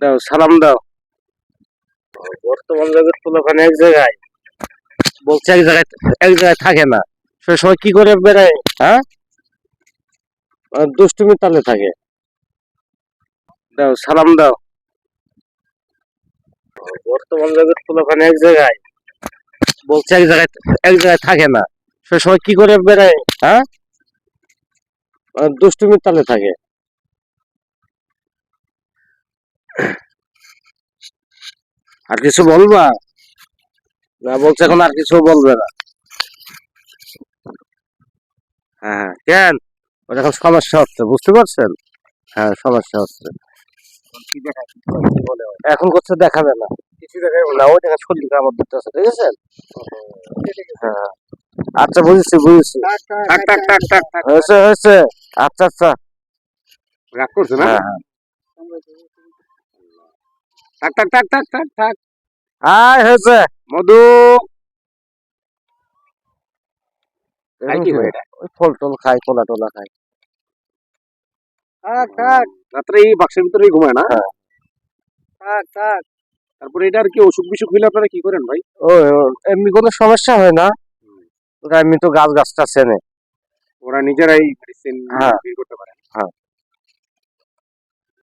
দাও সালাম দাও। বর্তমান যুগের পোলাপান এক জায়গায় বলছে, এক জায়গায় থাকে না, সে সময় কি করে বেড়ায়? হ্যাঁ, দুষ্টুমি তালে থাকে। দাও সালাম দাও। বর্তমান যুগের পোলাপান এক জায়গায় বলছে, এক জায়গায় থাকে না, সে সময় কি করে বেড়ায়? হ্যাঁ, দুষ্টুমি তালে থাকে। আর কিছু বলবা? না বলছে এখন আর কিছু বলবে না। হ্যাঁ হ্যাঁ, কেন? ওর এখন সমস্যা হচ্ছে, বুঝতে পারছেন? হ্যাঁ, সমস্যা হচ্ছে। এখন করছে দেখাবে না, কিছু দেখাবে না, ওই দেখা শরীর খারাপ দিতেছে, ঠিক আছে? হ্যাঁ, আচ্ছা বুঝেছি বুঝেছি। টাক টাক টাক টাক টাক, হয়েছে হয়েছে। আচ্ছা আচ্ছা, রাগ করছে না? হ্যাঁ, টাক টাক টাক টাক টাক টাক। আয় হয়েছে মধু। খাই কি করে এটা? ওই ফল টল খাই, কলা টলা খাই। থাক থাক, রাত্রে এই বাক্সের ভিতরেই ঘুমায় না? হ্যাঁ, থাক থাক। তারপরে এটা আর কি অসুখ বিসুখ হইলে আপনারা কি করেন ভাই? ও এমনি কোনো সমস্যা হয় না, ওরা এমনি তো গাছ গাছটা চেনে, ওরা নিজেরাই মেডিসিন বের করতে